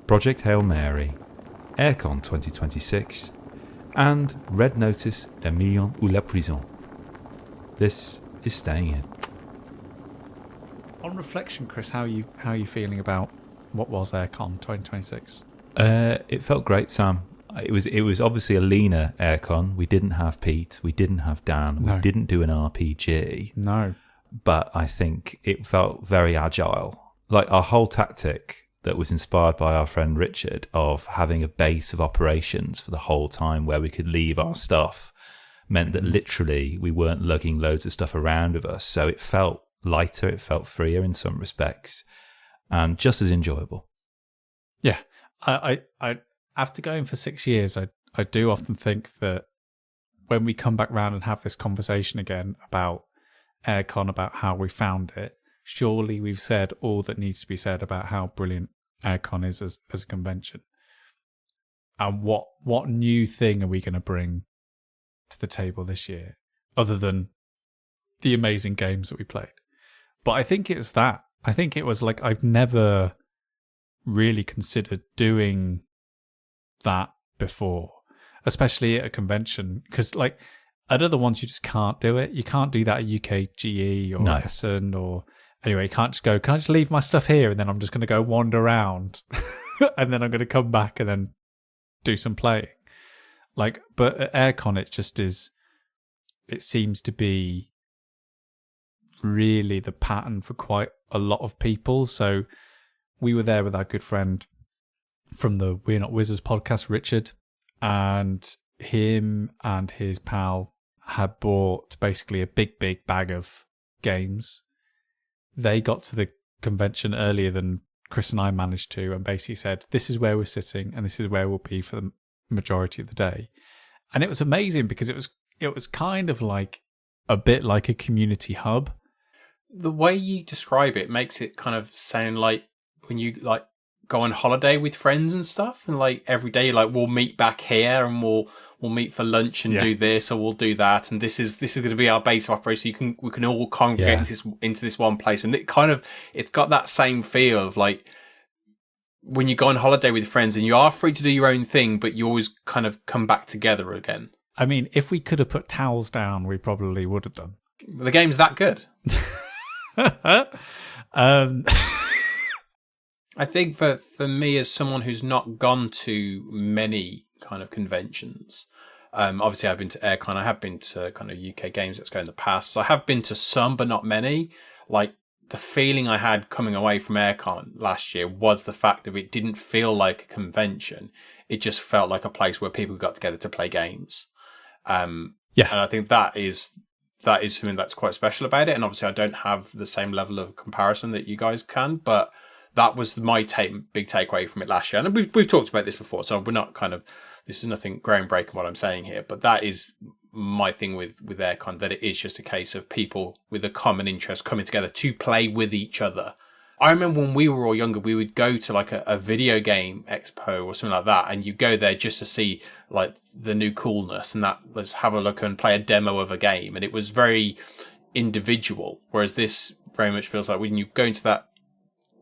Project Hail Mary, AireCon 2026, and Red Notice, Le Million ou la Prison. This is Staying In. On reflection, Chris, how are you feeling about what was AireCon 2026? It felt great, Sam. It was obviously a leaner AireCon. We didn't have Pete, we didn't have Dan, No. we didn't do an RPG. No. But I think it felt very agile. Like our whole tactic that was inspired by our friend Richard of having a base of operations for the whole time where we could leave our stuff meant that literally we weren't lugging loads of stuff around with us. So it felt lighter, it felt freer in some respects, and just as enjoyable. Yeah. I after going for 6 years, I do often think that when we come back round and have this conversation again about AireCon, about how we found it, surely we've said all that needs to be said about how brilliant AireCon is as a convention. And what new thing are we going to bring to the table this year, other than the amazing games that we played? But I think it's that. I think it was like I've never really considered doing that before, especially at a convention, because like at other ones you just can't do it. You can't do that at UKGE or Essen or anyway. You can't just go, can I just leave my stuff here and then I'm just going to go wander around and then I'm going to come back and then do some playing. Like, but at AireCon it just is. It seems to be really the pattern for quite a lot of people. So we were there with our good friend from the We're Not Wizards podcast, Richard, and him and his pal had bought basically a big bag of games. They got to the convention earlier than Chris and I managed to, and basically said, this is where we're sitting and this is where we'll be for the majority of the day. And it was amazing because it was kind of like a bit like a community hub. The way you describe it makes it kind of sound like when you like go on holiday with friends and stuff, and like every day, like we'll meet back here and we'll meet for lunch and do this, or we'll do that, and this is going to be our base of operation. So we can all congregate into this one place, and it's got that same feel of like when you go on holiday with friends and you are free to do your own thing, but you always kind of come back together again. I mean, if we could have put towels down, we probably would have done. The game's that good. I think for me, as someone who's not gone to many kind of conventions, obviously I've been to AireCon, I have been to kind of UK Games Expo in the past, so I have been to some, but not many. Like, the feeling I had coming away from AireCon last year was the fact that it didn't feel like a convention. It just felt like a place where people got together to play games. And I think that is something that's quite special about it. And obviously I don't have the same level of comparison that you guys can, but that was my big takeaway from it last year. And we've talked about this before, so we're not this is nothing groundbreaking what I'm saying here, but that is my thing with AireCon, that it is just a case of people with a common interest coming together to play with each other. I remember when we were all younger, we would go to like a video game expo or something like that, and you go there just to see like the new coolness and that, let's have a look and play a demo of a game. And it was very individual, whereas this very much feels like when you go into that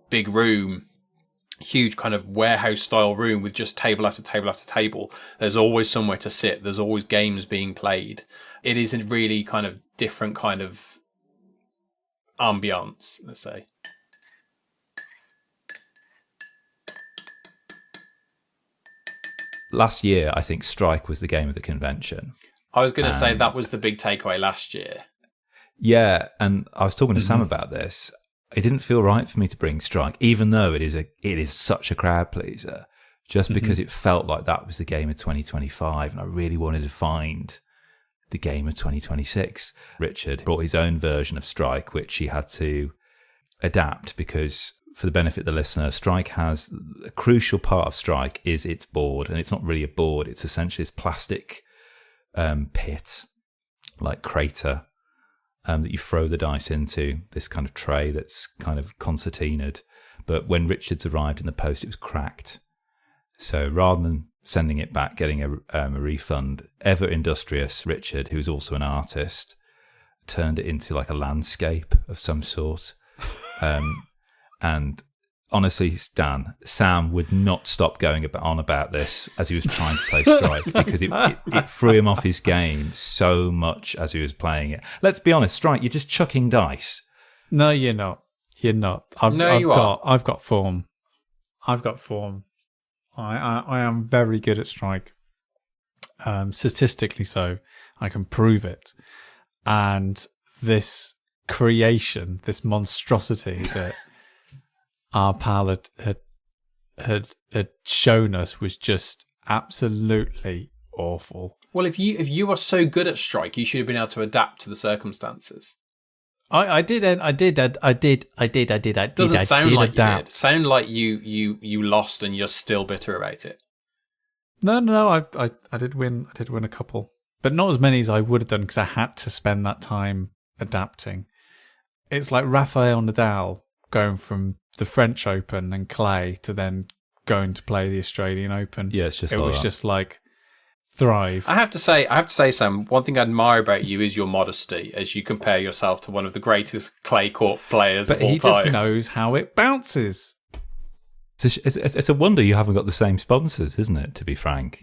big room, huge kind of warehouse style room with just table after table after table, there's always somewhere to sit, there's always games being played. It is a really kind of different kind of ambiance, let's say. Last year, I think Strike was the game of the convention. I was going to say that was the big takeaway last year. Yeah, and I was talking to Sam about this. It didn't feel right for me to bring Strike, even though it is such a crowd pleaser, just because it felt like that was the game of 2025, and I really wanted to find the game of 2026. Richard brought his own version of Strike, which he had to adapt because, for the benefit of the listener, Strike has a crucial part of Strike is its board, and it's not really a board, it's essentially this plastic pit, like crater, that you throw the dice into, this kind of tray that's kind of concertinaed. But when Richard's arrived in the post, it was cracked. So rather than sending it back, getting a refund, ever industrious Richard, who's also an artist, turned it into like a landscape of some sort. And honestly, Dan, Sam would not stop going on about this as he was trying to play Strike because it threw him off his game so much as he was playing it. Let's be honest, Strike, you're just chucking dice. No, you're not. You're not. I've got form. I've got form. I am very good at Strike. Statistically so. I can prove it. And this creation, this monstrosity that our pal had shown us was just absolutely awful. Well, if you are so good at Strike, you should have been able to adapt to the circumstances. I did. Doesn't sound like you did. Sound like you lost and you're still bitter about it. No. I did win. I did win a couple, but not as many as I would have done because I had to spend that time adapting. It's like Rafael Nadal going from the French Open and clay to then going to play the Australian Open. Yeah, it was just like thrive. I have to say, Sam, one thing I admire about you is your modesty as you compare yourself to one of the greatest clay court players of all time. But he just knows how it bounces. It's a wonder you haven't got the same sponsors, isn't it, to be frank?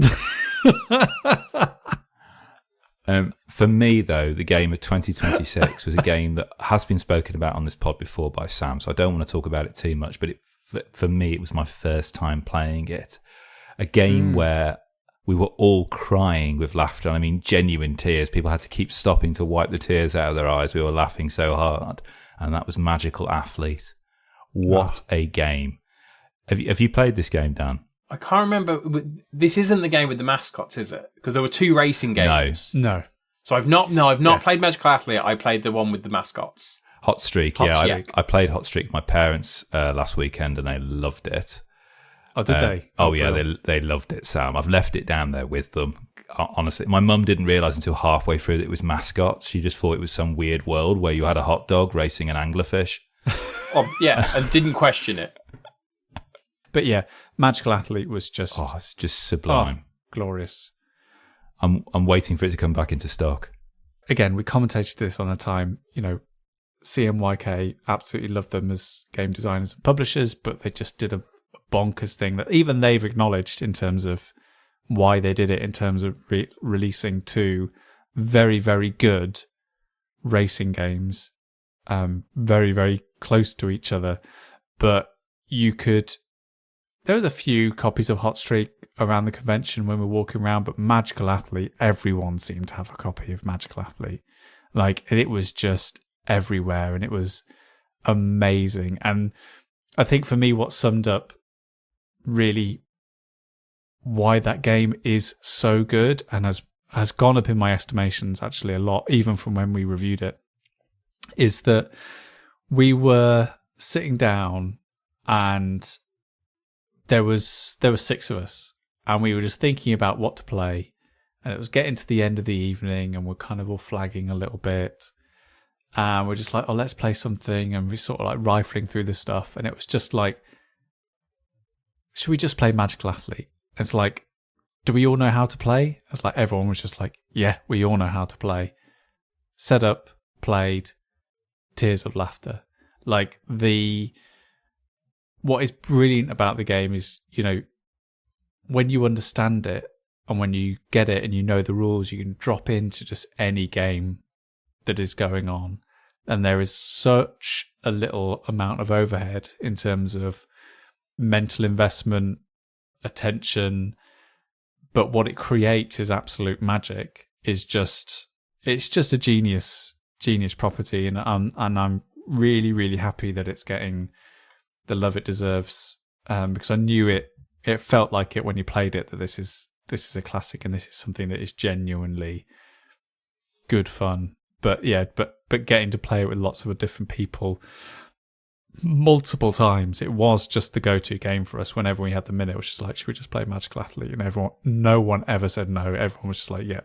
For me, though, the game of 2026 was a game that has been spoken about on this pod before by Sam, so I don't want to talk about it too much, but for me, it was my first time playing it. A game where we were all crying with laughter. I mean, genuine tears. People had to keep stopping to wipe the tears out of their eyes. We were laughing so hard. And that was Magical Athlete. What a game. Have you played this game, Dan? I can't remember. This isn't the game with the mascots, is it? Because there were two racing games. No. So I've not played Magical Athlete. I played the one with the mascots. Hot Streak. I played Hot Streak with my parents last weekend and they loved it. Oh, did they? Oh, yeah, they loved it, Sam. I've left it down there with them. Honestly, my mum didn't realise until halfway through that it was mascots. She just thought it was some weird world where you had a hot dog racing an anglerfish. Oh, yeah, and didn't question it. But yeah, Magical Athlete was just... Oh, it's just sublime. Glorious. I'm waiting for it to come back into stock. Again, we commentated this on a time, CMYK absolutely loved them as game designers and publishers, but they just did a bonkers thing that even they've acknowledged in terms of why they did it, in terms of releasing two very, very good racing games, very, very close to each other. But there was a few copies of Hot Streak around the convention when we were walking around, but Magical Athlete, everyone seemed to have a copy of Magical Athlete. It was just everywhere and it was amazing. And I think for me, what summed up really why that game is so good and has gone up in my estimations actually a lot, even from when we reviewed it, is that we were sitting down and there was 6 of us and we were just thinking about what to play, and it was getting to the end of the evening and we're kind of all flagging a little bit and we're just like, oh, let's play something, and we're sort of like rifling through the stuff, and it was just like, should we just play Magical Athlete? It's like, do we all know how to play? It's like everyone was just like, yeah, we all know how to play. Set up, played, tears of laughter. What is brilliant about the game is, when you understand it and when you get it and you know the rules, you can drop into just any game that is going on. And there is such a little amount of overhead in terms of mental investment, attention, but what it creates is absolute magic. It's just a genius property, and I'm really, really happy that it's getting the love it deserves, because I knew it felt like it when you played it, that this is a classic and this is something that is genuinely good fun. But yeah, but getting to play it with lots of different people multiple times, it was just the go-to game for us. Whenever we had the minute, it was just like, should we just play Magical Athlete? And no one ever said no. Everyone was just like, yeah,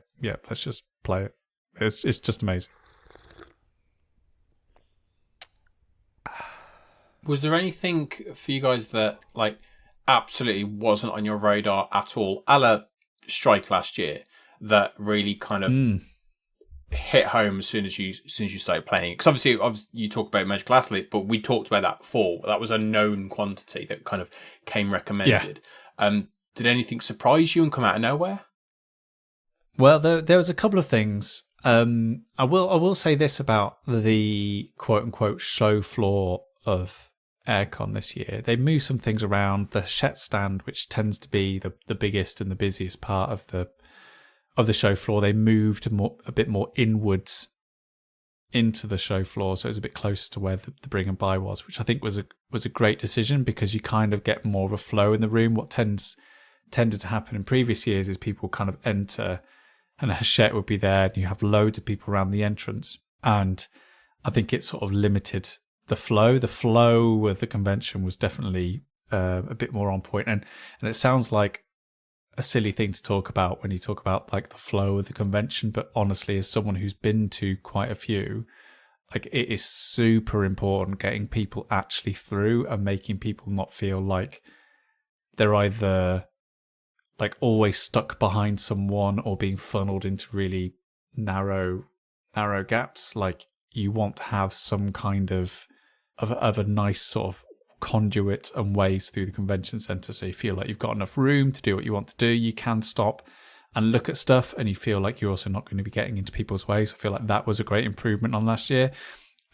let's just play it. It's just amazing. Was there anything for you guys that absolutely wasn't on your radar at all, a la Strike last year, that really kind of hit home as soon as you started playing? Because obviously you talk about Magical Athlete, but we talked about that before. That was a known quantity that kind of came recommended. Did anything surprise you and come out of nowhere? Well, there was a couple of things. I will say this about the quote unquote show floor of AireCon this year. They moved some things around. The Shet stand, which tends to be the biggest and the busiest part of the show floor, they moved a bit more inwards into the show floor, so it was a bit closer to where the bring and buy was, which I think was a great decision, because you kind of get more of a flow in the room. What tended to happen in previous years is people kind of enter and a Hachette would be there and you have loads of people around the entrance, and I think it sort of limited the flow. The flow of the convention was definitely a bit more on point, and it sounds like a silly thing to talk about when you talk about like the flow of the convention, but honestly, as someone who's been to quite a few, like it is super important getting people actually through and making people not feel like they're either like always stuck behind someone or being funneled into really narrow gaps. Like you want to have some kind of a nice sort of conduit and ways through the convention center, so you feel like you've got enough room to do what you want to do. You can stop and look at stuff, and you feel like you're also not going to be getting into people's ways. I feel like that was a great improvement on last year.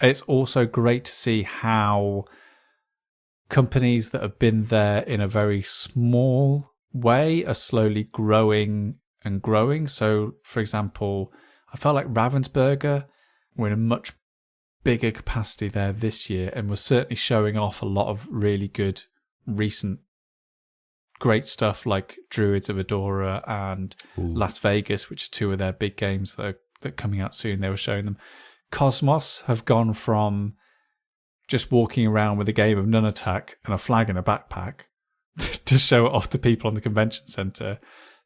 It's also great to see how companies that have been there in a very small way are slowly growing and growing. So, for example, I felt like Ravensburger were in a much bigger capacity there this year and was certainly showing off a lot of really good recent great stuff like Druids of Adora and Las Vegas, which are two of their big games that are coming out soon. They were showing them. Cosmos have gone from just walking around with a game of Nun Attack and a flag in a backpack to show it off to people on the convention center,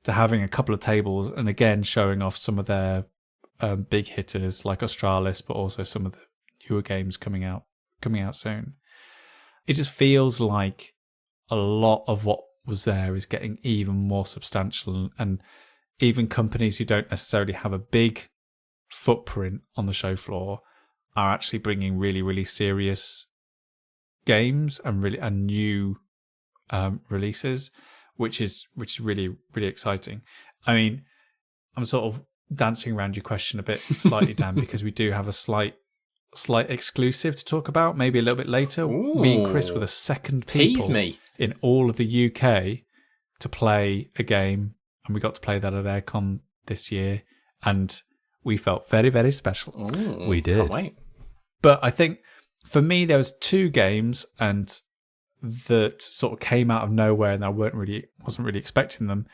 to having a couple of tables and again showing off some of their big hitters like Australis, but also some of the newer games coming out soon. It just feels like a lot of what was there is getting even more substantial, and even companies who don't necessarily have a big footprint on the show floor are actually bringing really, really serious games and new releases, which is really, really exciting. I mean, I'm sort of dancing around your question a bit slightly, Dan, because we do have a slight exclusive to talk about maybe a little bit later. Ooh. Me and Chris were the second people in all of the UK to play a game, and we got to play that at AireCon this year, and we felt very, very special. Ooh, we did. Can't wait. But I think for me there was two games and that sort of came out of nowhere, and I wasn't really expecting them,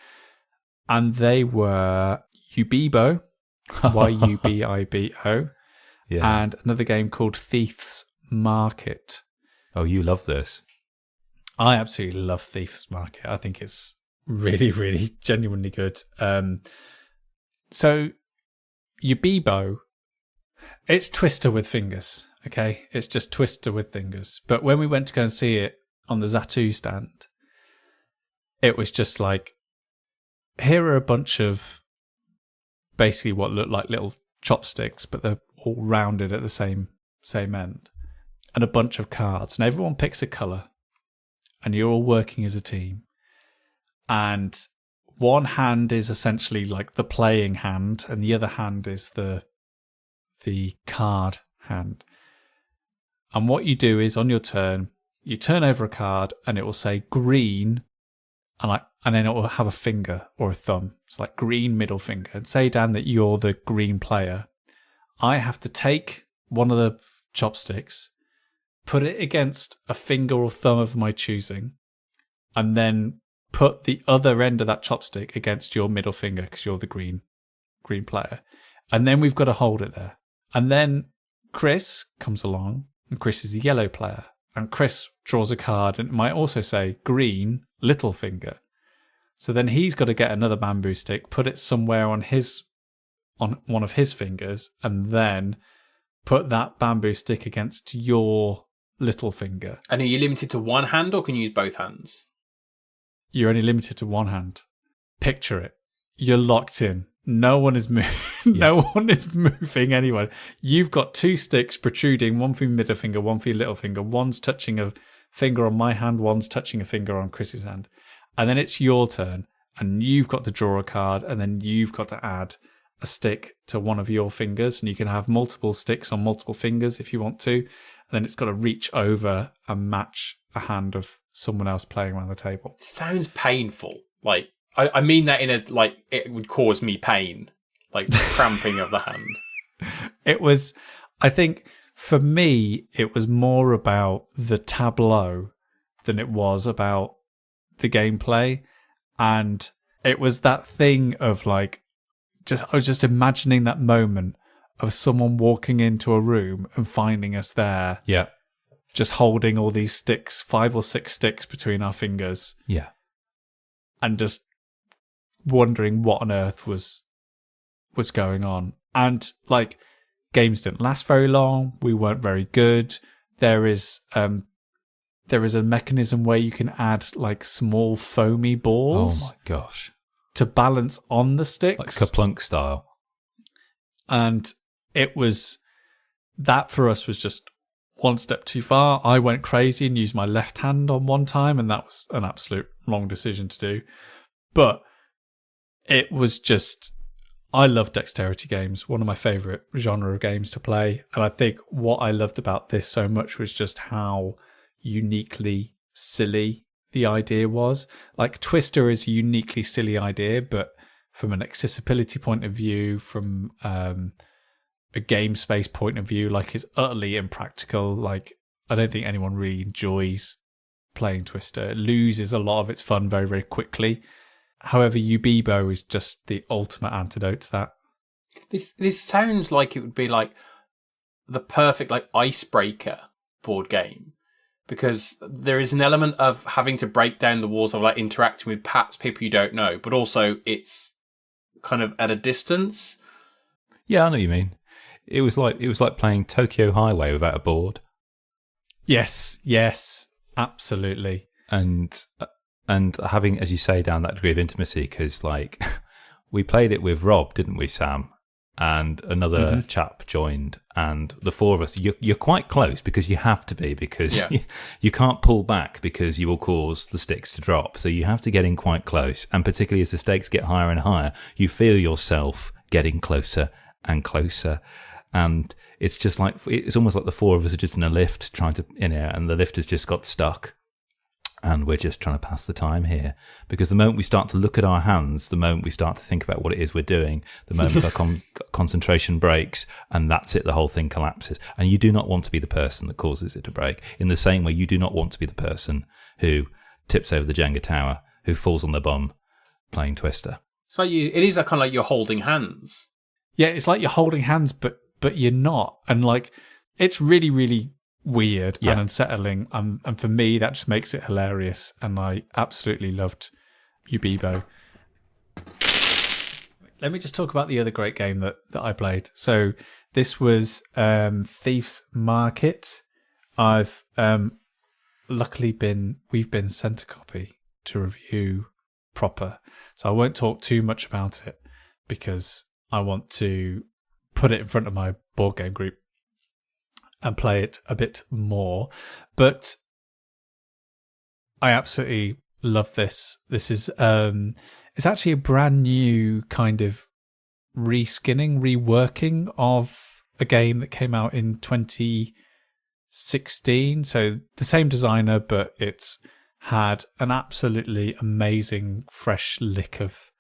and they were Yubibo, Yubibo. Yeah. And another game called Thief's Market. Oh, you love this. I absolutely love Thief's Market. I think it's really, really genuinely good. So, Yubibo, it's Twister with fingers, okay? It's just Twister with fingers. But when we went to go and see it on the Zatu stand, it was just like, here are a bunch of basically what look like little chopsticks, but they're all rounded at the same end, and a bunch of cards, and everyone picks a colour, and you're all working as a team, and one hand is essentially like the playing hand, and the other hand is the card hand. And what you do is, on your turn, you turn over a card, and it will say green, and then it will have a finger or a thumb. It's like green middle finger. And say, Dan, that you're the green player. I have to take one of the chopsticks, put it against a finger or thumb of my choosing, and then put the other end of that chopstick against your middle finger because you're the green player. And then we've got to hold it there. And then Chris comes along, and Chris is the yellow player. And Chris draws a card, and it might also say green little finger. So then he's got to get another bamboo stick, put it somewhere on one of his fingers, and then put that bamboo stick against your little finger. And are you limited to one hand, or can you use both hands? You're only limited to one hand. Picture it. You're locked in. No one is moving. No one is moving anyone. You've got 2 sticks protruding, one for your middle finger, one for your little finger. One's touching a finger on my hand, one's touching a finger on Chris's hand. And then it's your turn, and you've got to draw a card, and then you've got to add a stick to one of your fingers, and you can have multiple sticks on multiple fingers if you want to. And then it's got to reach over and match a hand of someone else playing around the table. It sounds painful. Like, I mean that in a, like, it would cause me pain. Like, the cramping of the hand. It was, I think, for me, it was more about the tableau than it was about the gameplay. And it was that thing of, like, I was just imagining that moment of someone walking into a room and finding us there. Yeah. Just holding all these sticks, 5 or 6 sticks between our fingers. Yeah. And just wondering what on earth was going on. And, like, games didn't last very long. We weren't very good. There is a mechanism where you can add, like, small foamy balls. Oh my gosh. To balance on the sticks. Like Kaplunk style. And it was, that for us was just one step too far. I went crazy and used my left hand on one time, and that was an absolute wrong decision to do. But it was just, I love dexterity games, one of my favourite genre of games to play. And I think what I loved about this so much was just how uniquely silly the idea was. Like, Twister is a uniquely silly idea, but from an accessibility point of view, from a game space point of view, like, it's utterly impractical. Like, I don't think anyone really enjoys playing Twister. It loses a lot of its fun very, very quickly. However, Yubibo is just the ultimate antidote to that. This sounds like it would be like the perfect, like, icebreaker board game, because there is an element of having to break down the walls of, like, interacting with perhaps people you don't know, but also it's kind of at a distance. Yeah, I know what you mean. It was like playing Tokyo Highway without a board. Yes, absolutely. And having, as you say, down that degree of intimacy, because, like, we played it with Rob, didn't we, Sam? And another chap joined, and the 4 of us, you're quite close, because you have to be, because you can't pull back, because you will cause the sticks to drop. So you have to get in quite close. And particularly as the stakes get higher and higher, you feel yourself getting closer and closer. And it's just like, it's almost like the 4 of us are just in a lift trying to, and the lift has just got stuck. And we're just trying to pass the time here, because the moment we start to look at our hands, the moment we start to think about what it is we're doing, the moment our concentration breaks, and that's it, the whole thing collapses. And you do not want to be the person that causes it to break. In the same way, you do not want to be the person who tips over the Jenga tower, who falls on their bum playing Twister. So it is kind of like you're holding hands. Yeah, it's like you're holding hands, but you're not. And, like, it's really, really weird and unsettling, and for me that just makes it hilarious, and I absolutely loved Yubibo. Let me just talk about the other great game that I played. So this was Thief's Market. I've we've been sent a copy to review proper, so I won't talk too much about it, because I want to put it in front of my board game group and play it a bit more. But I absolutely love this. This is it's actually a brand new kind of reworking of a game that came out in 2016. So the same designer, but it's had an absolutely amazing fresh lick of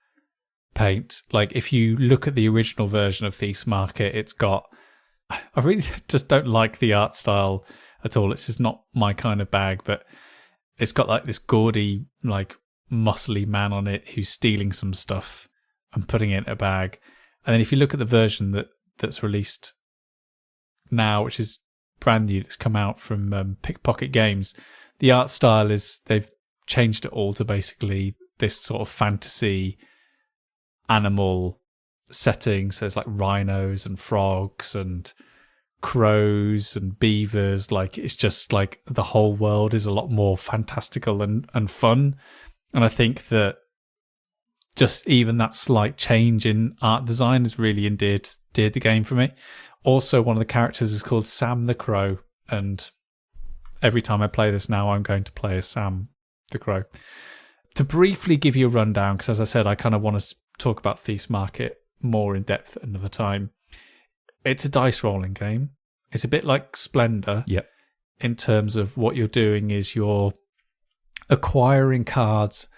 paint. Like, if you look at the original version of Thief's Market, it's got, I really just don't like the art style at all. It's just not my kind of bag, but it's got, like, this gaudy, like, muscly man on it who's stealing some stuff and putting it in a bag. And then if you look at the version that's released now, which is brand new, that's come out from PickPocket Games, the art style is, they've changed it all to basically this sort of fantasy animal setting. So there's, like, rhinos and frogs and crows and beavers. Like, it's just like the whole world is a lot more fantastical and fun. And I think that just even that slight change in art design has really endeared the game for me. Also, one of the characters is called Sam the Crow, and every time I play this now, I'm going to play as Sam the Crow. To briefly give you a rundown, because as I said, I kind of want to talk about Thief's Market more in depth another time. It's a dice rolling game. It's a bit like Splendor. Yep. In terms of what you're doing is you're acquiring cards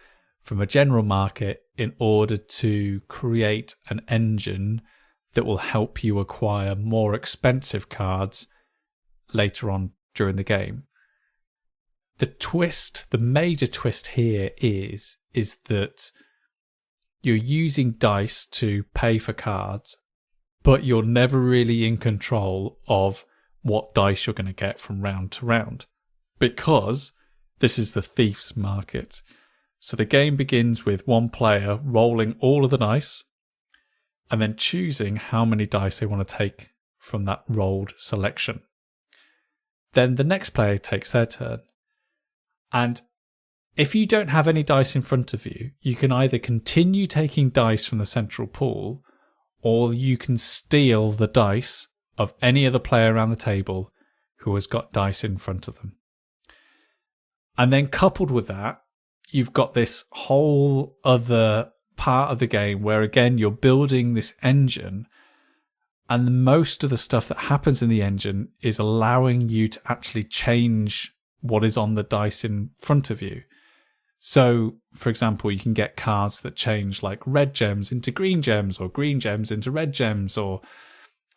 from a general market in order to create an engine that will help you acquire more expensive cards later on during the game. The major twist here is that you're using dice to pay for cards, but you're never really in control of what dice you're going to get from round to round, because this is the Thief's Market. So the game begins with one player rolling all of the dice and then choosing how many dice they want to take from that rolled selection. Then the next player takes their turn. And if you don't have any dice in front of you, you can either continue taking dice from the central pool, or you can steal the dice of any other player around the table who has got dice in front of them. And then coupled with that, you've got this whole other part of the game where, again, you're building this engine, and most of the stuff that happens in the engine is allowing you to actually change what is on the dice in front of you. So, for example, you can get cards that change like red gems into green gems, or green gems into red gems, or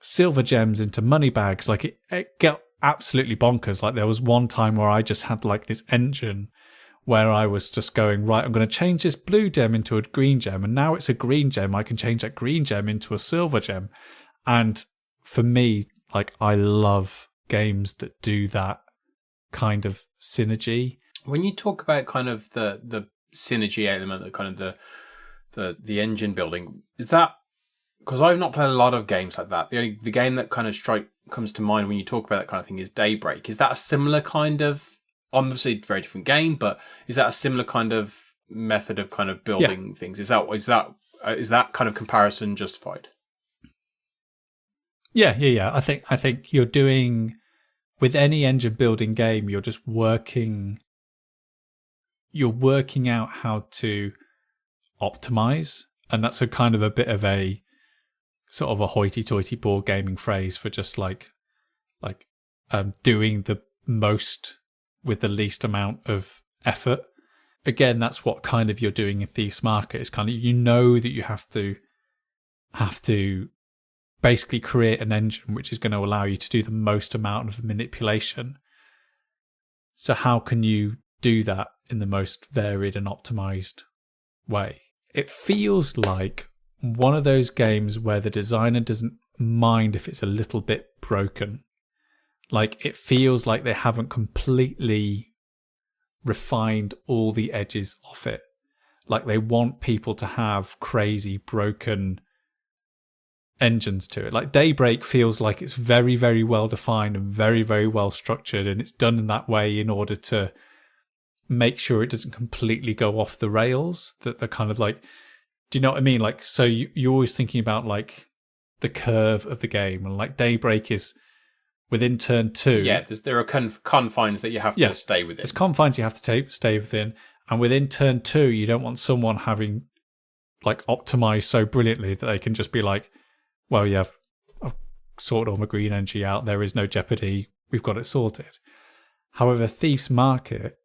silver gems into money bags. Like it got absolutely bonkers. Like there was one time where I just had like this engine where I was just going, right, I'm going to change this blue gem into a green gem, and now it's a green gem. I can change that green gem into a silver gem. And for me, like, I love games that do that kind of synergy. When you talk about kind of the synergy element, the kind of the engine building, is that because I've not played a lot of games like that? The game that kind of comes to mind when you talk about that kind of thing is Daybreak. Is that a similar kind of, obviously very different game, but is that a similar kind of method of kind of building things? Is that kind of comparison justified? Yeah. I think you're doing, with any engine building game, you're just working out how to optimize, and that's a kind of a bit of a sort of a hoity-toity board gaming phrase for just like doing the most with the least amount of effort. Again, that's what kind of you're doing in Thief's Market. It's kind of, you know that you have to basically create an engine which is going to allow you to do the most amount of manipulation. So how can you do that in the most varied and optimized way? It feels like one of those games where the designer doesn't mind if it's a little bit broken. Like, it feels like they haven't completely refined all the edges off it. Like, they want people to have crazy broken engines to it. Like, Daybreak feels like it's very, very well defined and very, very well structured, and it's done in that way in order to make sure it doesn't completely go off the rails. That they're kind of like, do you know what I mean? Like, so you're always thinking about like the curve of the game, and like Daybreak is within turn 2. Yeah, there are confines that you have to stay within. There's confines you have to stay within, and within turn 2, you don't want someone having like optimized so brilliantly that they can just be like, well, yeah, I've sorted all my green energy out. There is no jeopardy. We've got it sorted. However, Thief's Market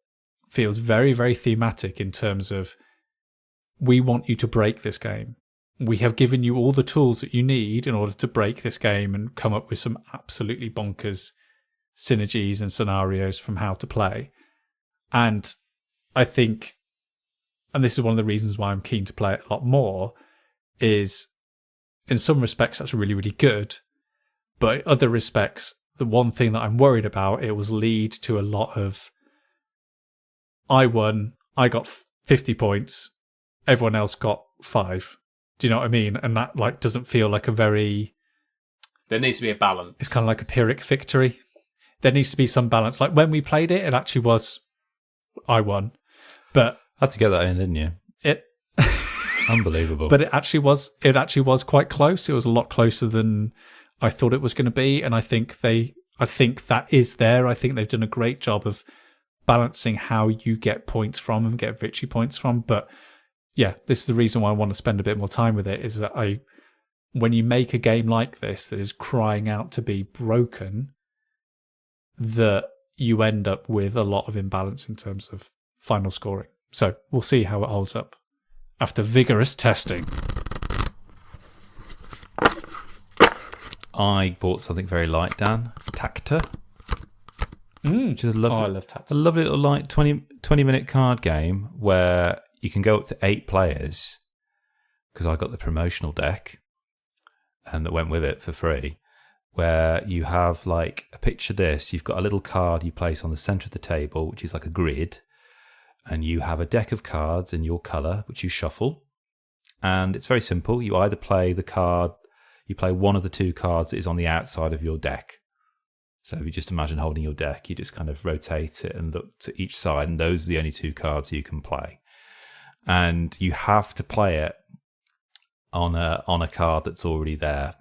feels very, very thematic in terms of, we want you to break this game. We have given you all the tools that you need in order to break this game and come up with some absolutely bonkers synergies and scenarios from how to play. And I think, and this is one of the reasons why I'm keen to play it a lot more, is in some respects that's really, really good. But in other respects, the one thing that I'm worried about, it was lead to a lot of, I won, I got 50 points, everyone else got 5. Do you know what I mean? And that like doesn't feel like a very... There needs to be a balance. It's kind of like a Pyrrhic victory. There needs to be some balance. Like when we played it, it actually was, I won. But I had to get that in, didn't you? It Unbelievable. But it actually was quite close. It was a lot closer than I thought it was going to be, and I think that is there. I think they've done a great job of balancing how you get points from and get victory points from. But yeah, this is the reason why I want to spend a bit more time with it, is that when you make a game like this that is crying out to be broken, that you end up with a lot of imbalance in terms of final scoring. So we'll see how it holds up after vigorous testing. I bought something very light, Dan. Tacta. Which is I love Tacta. a lovely little light 20-minute card game where you can go up to 8 players, because I got the promotional deck and that went with it for free, where you have like a picture this. You've got a little card you place on the centre of the table, which is like a grid, and you have a deck of cards in your colour, which you shuffle. And it's very simple. You either play the card, you play one of the 2 cards that is on the outside of your deck. So if you just imagine holding your deck, you just kind of rotate it and look to each side, and those are the only 2 cards you can play. And you have to play it on a card that's already there.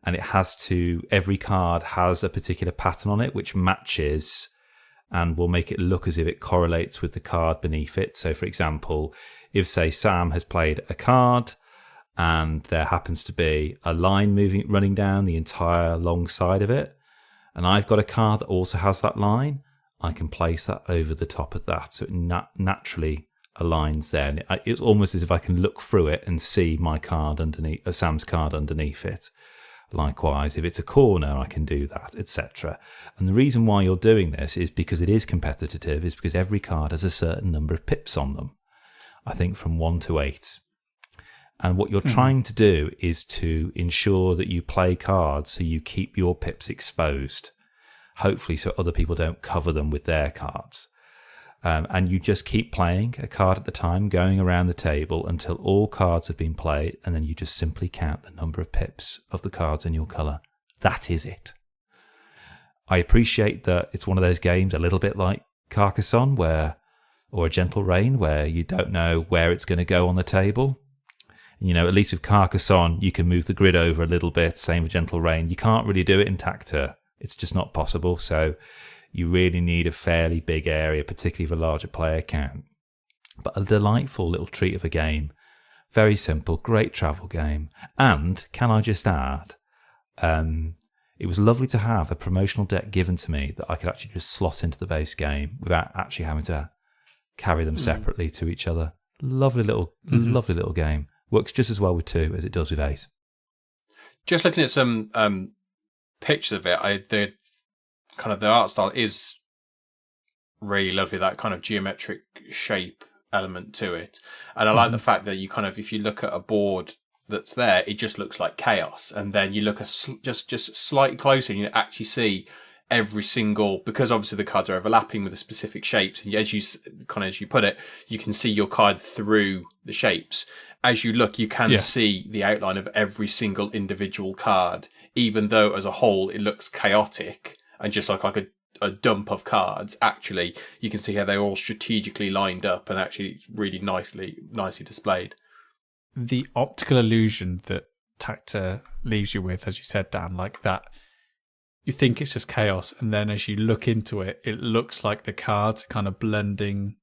And it has to, every card has a particular pattern on it which matches and will make it look as if it correlates with the card beneath it. So for example, if say Sam has played a card and there happens to be a line running down the entire long side of it, and I've got a card that also has that line, I can place that over the top of that. So it naturally aligns there. And it's almost as if I can look through it and see my card underneath, Sam's card underneath it. Likewise, if it's a corner, I can do that, etc. And the reason why you're doing this is because it is competitive, is because every card has a certain number of pips on them. I think from 1 to 8. And what you're trying to do is to ensure that you play cards so you keep your pips exposed, hopefully so other people don't cover them with their cards. And you just keep playing a card at a time, going around the table until all cards have been played, and then you just simply count the number of pips of the cards in your colour. That is it. I appreciate that it's one of those games a little bit like Carcassonne or a Gentle Rain, where you don't know where it's going to go on the table. You know, at least with Carcassonne, you can move the grid over a little bit. Same with Gentle Rain. You can't really do it in Tacta. It's just not possible. So you really need a fairly big area, particularly for a larger player count. But a delightful little treat of a game. Very simple, great travel game. And can I just add, it was lovely to have a promotional deck given to me that I could actually just slot into the base game without actually having to carry them separately to each other. Lovely little game. Works just as well with 2 as it does with 8. Just looking at some pictures of it, the art style is really lovely. That kind of geometric shape element to it, and I like the fact that you if you look at a board that's there, it just looks like chaos, and then you look just slightly closer, and you actually see every single, because obviously the cards are overlapping with the specific shapes, and as you put it, you can see your card through the shapes. As you look, you can see the outline of every single individual card, even though as a whole it looks chaotic and just like a dump of cards. Actually, you can see how they're all strategically lined up and actually really nicely displayed. The optical illusion that Tacta leaves you with, as you said, Dan, like that, you think it's just chaos, and then as you look into it, it looks like the cards are kind of blending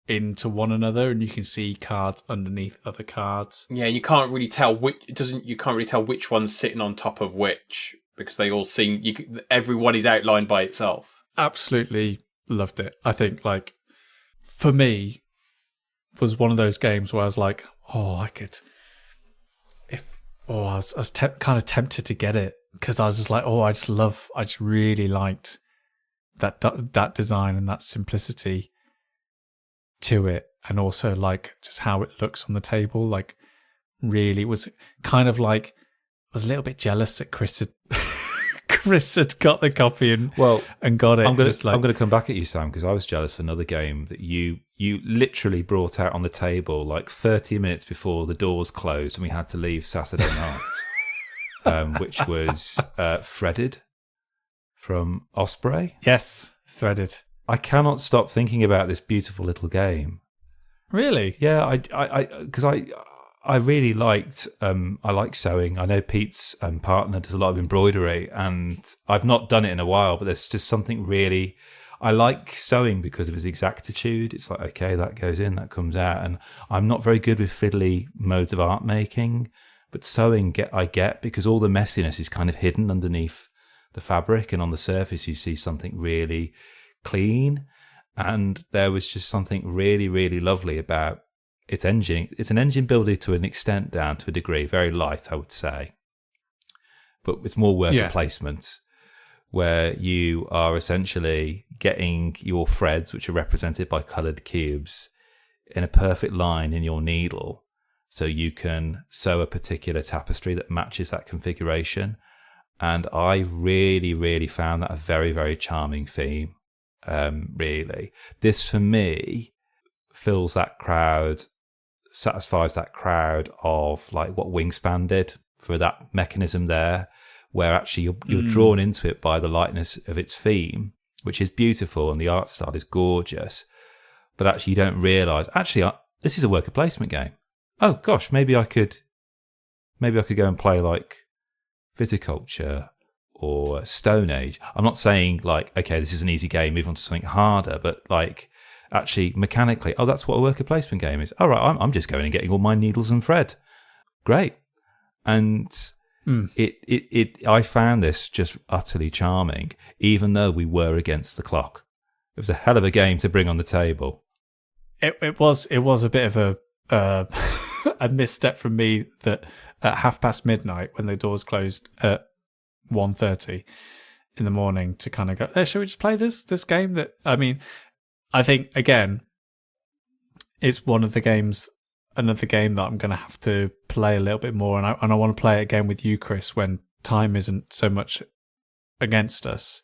into one another, and you can see cards underneath other cards. Yeah, you can't really tell which one's sitting on top of which, because they all seem everyone is outlined by itself. Absolutely Loved it. I think, for me, was one of those games where I was like, I was kind of tempted to get it, because I was just like, I just really liked that design and that simplicity to it, and also just how it looks on the table. Really was kind of I was a little bit jealous that Chris had got the copy and got it. I'm going to come back at you, Sam, because I was jealous for another game that you literally brought out on the table 30 minutes before the doors closed and we had to leave Saturday night, which was Threaded from Osprey. Yes, Threaded. I cannot stop thinking about this beautiful little game. Really? Yeah, because I really liked. I like sewing. I know Pete's partner does a lot of embroidery, and I've not done it in a while. But there's just something really. I like sewing because of its exactitude. It's like, okay, that goes in, that comes out, and I'm not very good with fiddly modes of art making. But sewing, I get because all the messiness is kind of hidden underneath the fabric, and on the surface you see something really clean. And there was just something really, really lovely about its engine. It's an engine builder to an extent, down to a degree, very light, I would say. But it's more worker placement, where you are essentially getting your threads, which are represented by coloured cubes, in a perfect line in your needle, so you can sew a particular tapestry that matches that configuration. And I really, really found that a very, very charming theme. Really, this for me fills that crowd, satisfies that crowd of like what Wingspan did for that mechanism there, where actually you're drawn into it by the lightness of its theme, which is beautiful, and the art style is gorgeous. But actually you don't realise, actually, this is a worker placement game. Oh gosh, maybe I could go and play like Viticulture or Stone Age. I'm not saying like, okay, this is an easy game, move on to something harder, but like actually mechanically, oh, that's what a worker placement game is. All right, I'm just going and getting all my needles and thread. Great. And I found this just utterly charming, even though we were against the clock. It was a hell of a game to bring on the table. It was a bit of a misstep from me that at midnight, when the doors closed at 1:30 in the morning, to kind of go, shall we just play this game? That, I mean, I think again, it's another game that I'm going to have to play a little bit more, and I want to play it again with you, Chris, when time isn't so much against us,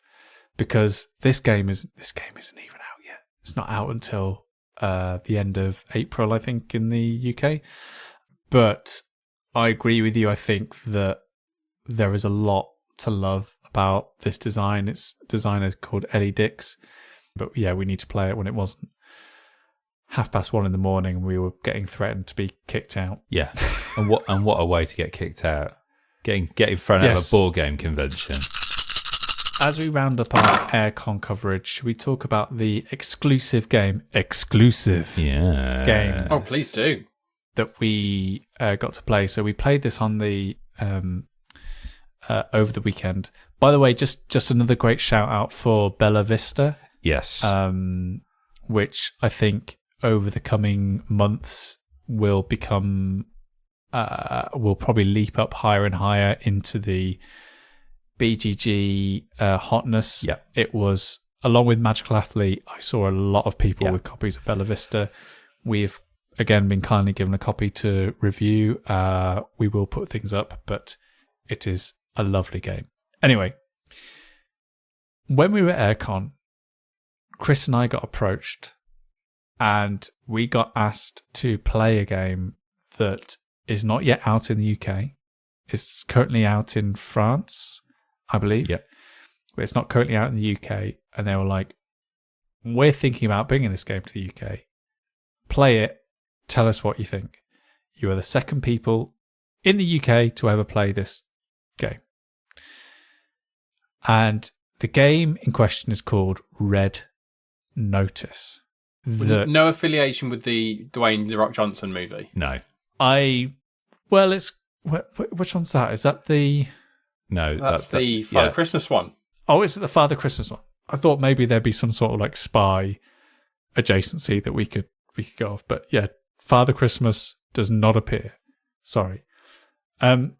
because this game isn't even out yet. It's not out until the end of April, I think, in the UK. But I agree with you. I think that there is a lot to love about this design. Its designer called Ellie Dix. But yeah, we need to play it when it wasn't 1:30 in the morning and we were getting threatened to be kicked out. Yeah. And what a way to get kicked out. Getting thrown out of a board game convention. As we round up our AireCon coverage, should we talk about the exclusive game? Game. Oh, please do. That we got to play. So we played this on the over the weekend. By the way, just another great shout out for Bella Vista. Yes. Which I think over the coming months will become, will probably leap up higher and higher into the BGG hotness. Yeah. It was, along with Magical Athlete, I saw a lot of people with copies of Bella Vista. We've, again, been kindly given a copy to review. We will put things up, but it is a lovely game. Anyway, when we were at AireCon, Chris and I got approached and we got asked to play a game that is not yet out in the UK. It's currently out in France, I believe. Yep. But it's not currently out in the UK. And they were like, we're thinking about bringing this game to the UK. Play it. Tell us what you think. You are the second people in the UK to ever play this game. And the game in question is called Red Notice. No affiliation with the Dwayne The Rock Johnson movie? No. It's... Which one's that? Is that the... No, that's the Father Christmas one. Oh, is it the Father Christmas one? I thought maybe there'd be some sort of like spy adjacency that we could go off. But yeah, Father Christmas does not appear. Sorry. But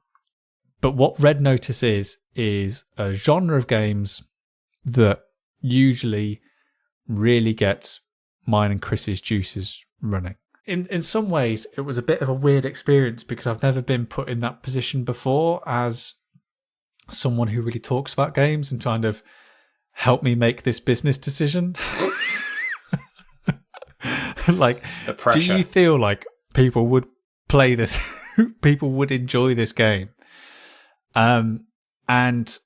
what Red Notice is a genre of games that usually really gets mine and Chris's juices running. In some ways, it was a bit of a weird experience because I've never been put in that position before as someone who really talks about games and kind of help me make this business decision. Like, do you feel like people would play this? People would enjoy this game? And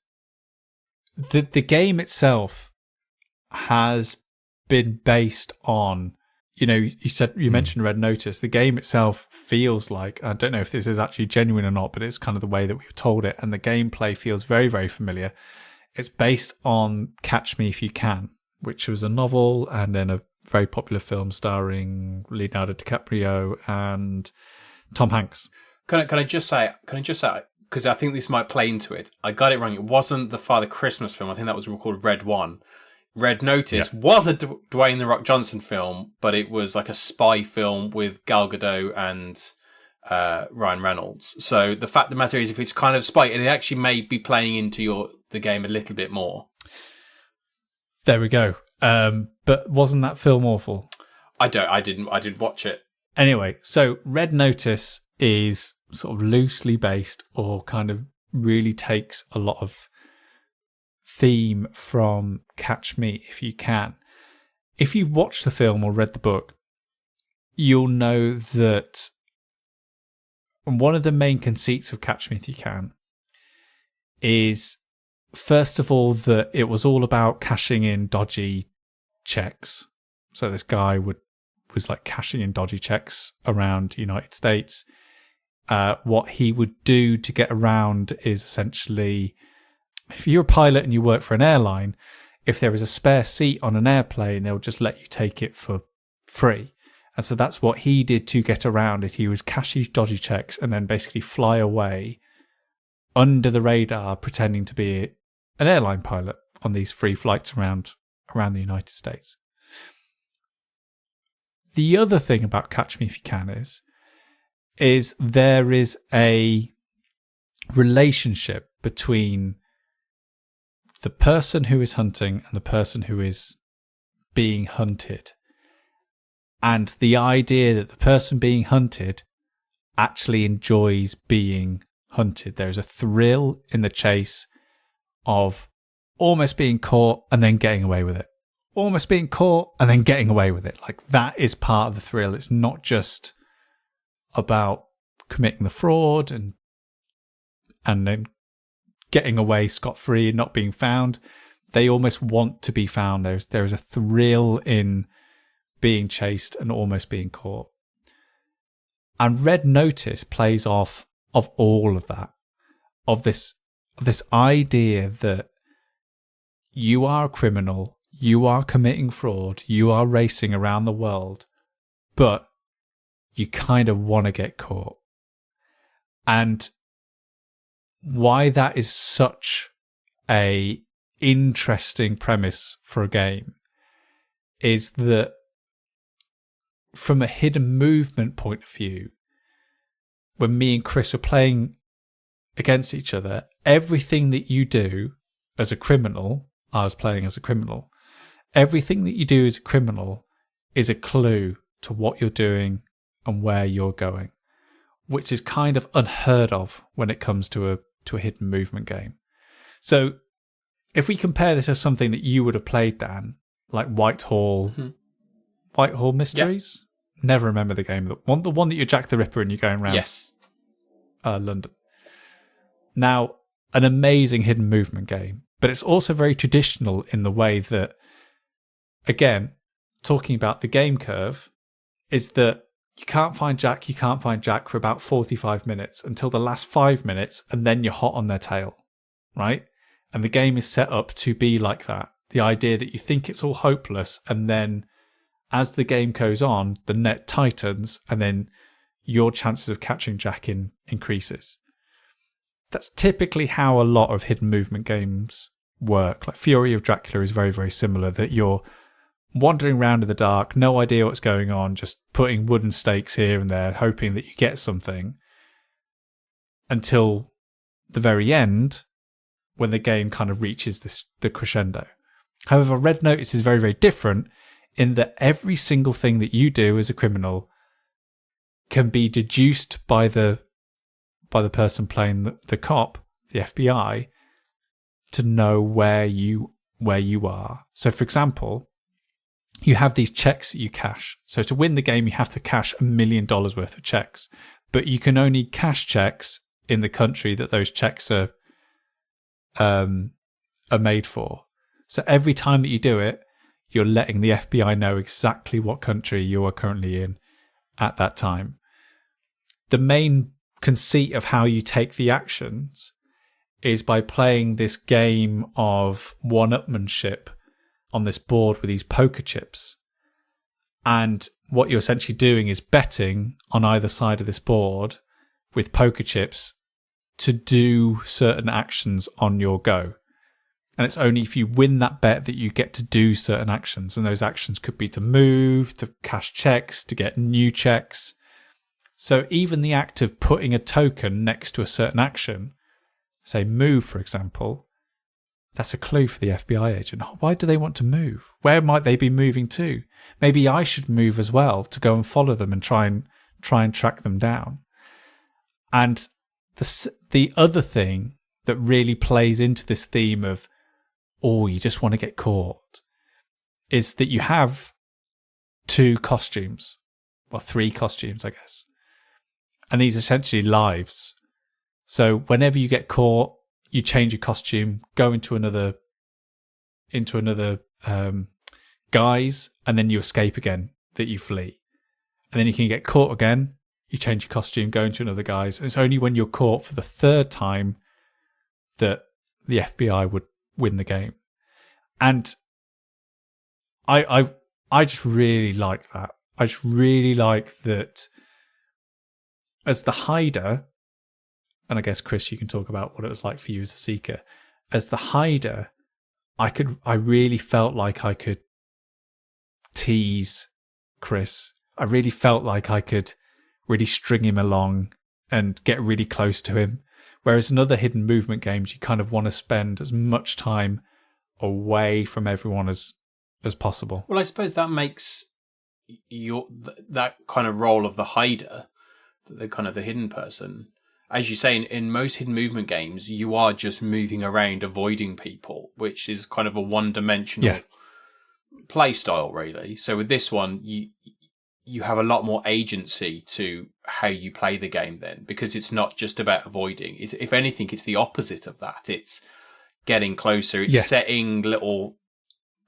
the game itself has been based on you mentioned Red Notice. The game itself feels like, I don't know if this is actually genuine or not, but it's kind of the way that we were told it, and the gameplay feels very, very familiar. It's based on Catch Me If You Can, which was a novel and then a very popular film starring Leonardo DiCaprio and Tom Hanks. Can I just say, because I think this might play into it. I got it wrong. It wasn't the Father Christmas film. I think that was called Red One. Red Notice was a Dwayne The Rock Johnson film, but it was like a spy film with Gal Gadot and Ryan Reynolds. So the fact of the matter is, if it's kind of spy, it actually may be playing into the game a little bit more. There we go. But wasn't that film awful? I didn't watch it. Anyway, so Red Notice is sort of loosely based, or kind of really takes a lot of theme from Catch Me If You Can. If you've watched the film or read the book, you'll know that one of the main conceits of Catch Me If You Can is, first of all, that it was all about cashing in dodgy checks. So this guy was like cashing in dodgy checks around the United States. What he would do to get around is essentially, if you're a pilot and you work for an airline, if there is a spare seat on an airplane, they'll just let you take it for free. And so that's what he did to get around it. He would cash these dodgy checks and then basically fly away under the radar, pretending to be an airline pilot on these free flights around the United States. The other thing about Catch Me If You Can is there is a relationship between the person who is hunting and the person who is being hunted. And the idea that the person being hunted actually enjoys being hunted. There's a thrill in the chase of almost being caught and then getting away with it. Almost being caught and then getting away with it. Like, that is part of the thrill. It's not just about committing the fraud and then getting away scot-free and not being found. They almost want to be found. There's a thrill in being chased and almost being caught. And Red Notice plays off of all of that, of this idea that you are a criminal, you are committing fraud, you are racing around the world, but you kind of want to get caught. And why that is such a interesting premise for a game is that from a hidden movement point of view, when me and Chris were playing against each other, everything that you do as a criminal, I was playing as a criminal, everything that you do as a criminal is a clue to what you're doing and where you're going, which is kind of unheard of when it comes to a hidden movement game. So if we compare this to something that you would have played, Dan, like Whitehall Mysteries? Yep. Never remember the game. The one that you're Jack the Ripper and you're going around. Yes. London. Now, an amazing hidden movement game, but it's also very traditional in the way that, again, talking about the game curve, is that you can't find Jack for about 45 minutes until the last 5 minutes, and then you're hot on their tail, right? And the game is set up to be like that. The idea that you think it's all hopeless, and then as the game goes on, the net tightens, and then your chances of catching Jack increases. That's typically how a lot of hidden movement games work. Like Fury of Dracula is very, very similar, that you're wandering around in the dark, no idea what's going on, just putting wooden stakes here and there, hoping that you get something until the very end, when the game kind of reaches the crescendo. However, Red Notice is very, very different in that every single thing that you do as a criminal can be deduced by the person playing the cop, the FBI, to know where you are. So, for example, you have these checks that you cash. So to win the game, you have to cash $1 million worth of checks, but you can only cash checks in the country that those checks are made for. So every time that you do it, you're letting the FBI know exactly what country you are currently in at that time. The main conceit of how you take the actions is by playing this game of one-upmanship on this board with these poker chips. And what you're essentially doing is betting on either side of this board with poker chips to do certain actions on your go. And it's only if you win that bet that you get to do certain actions. And those actions could be to move, to cash checks, to get new checks. So even the act of putting a token next to a certain action, say move, for example, that's a clue for the FBI agent. Oh, why do they want to move? Where might they be moving to? Maybe I should move as well to go and follow them and try and track them down. And the other thing that really plays into this theme of, oh, you just want to get caught, is that you have 2 costumes, well, 3 costumes, I guess. And these are essentially lives. So whenever you get caught, you change your costume, go into another guise, and then you escape again, that you flee. And then you can get caught again, you change your costume, go into another guise. And it's only when you're caught for the 3rd time that the FBI would win the game. And I just really like that. I just really like that as the hider, and I guess, Chris, you can talk about what it was like for you as a seeker. As the hider, I really felt like I could tease Chris. I really felt like I could really string him along and get really close to him. Whereas in other hidden movement games, you kind of want to spend as much time away from everyone as possible. Well, I suppose that makes that kind of role of the hider, the kind of the hidden person. As you say, in most hidden movement games, you are just moving around, avoiding people, which is kind of a one-dimensional play style, really. So with this one, you have a lot more agency to how you play the game then, because it's not just about avoiding. If anything, it's the opposite of that. It's getting closer. It's setting little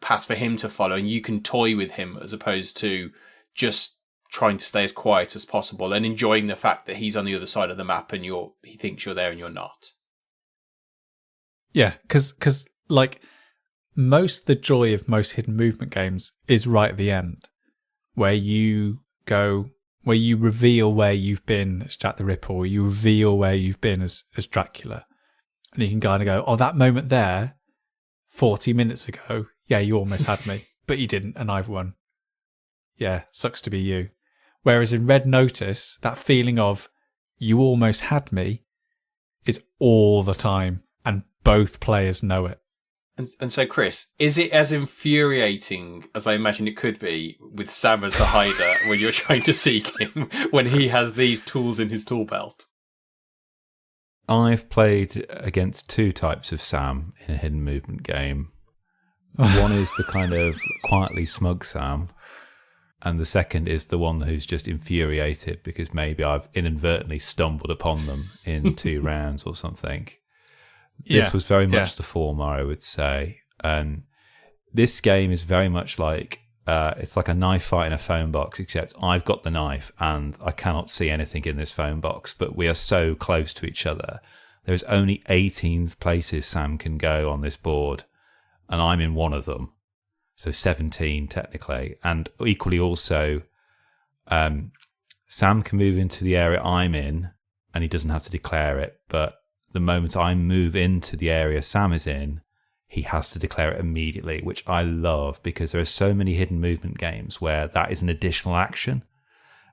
paths for him to follow, and you can toy with him as opposed to just trying to stay as quiet as possible and enjoying the fact that he's on the other side of the map and he thinks you're there and you're not. Yeah, because like the joy of most hidden movement games is right at the end, where you reveal where you've been as Jack the Ripper, or you reveal where you've been as Dracula. And you can kind of go, oh, that moment there, 40 minutes ago, yeah, you almost had me, but you didn't, and I've won. Yeah, sucks to be you. Whereas in Red Notice, that feeling of you almost had me is all the time, and both players know it. And so, Chris, is it as infuriating as I imagine it could be with Sam as the hider when you're trying to seek him, when he has these tools in his tool belt? I've played against 2 types of Sam in a hidden movement game. One is the kind of quietly smug Sam, and the second is the one who's just infuriated because maybe I've inadvertently stumbled upon them in 2 rounds or something. This was very much the former, I would say. And this game is very much like, it's like a knife fight in a phone box, except I've got the knife and I cannot see anything in this phone box, but we are so close to each other. There's only 18 places Sam can go on this board, and I'm in one of them. So 17 technically. And equally also, Sam can move into the area I'm in and he doesn't have to declare it. But the moment I move into the area Sam is in, he has to declare it immediately, which I love because there are so many hidden movement games where that is an additional action,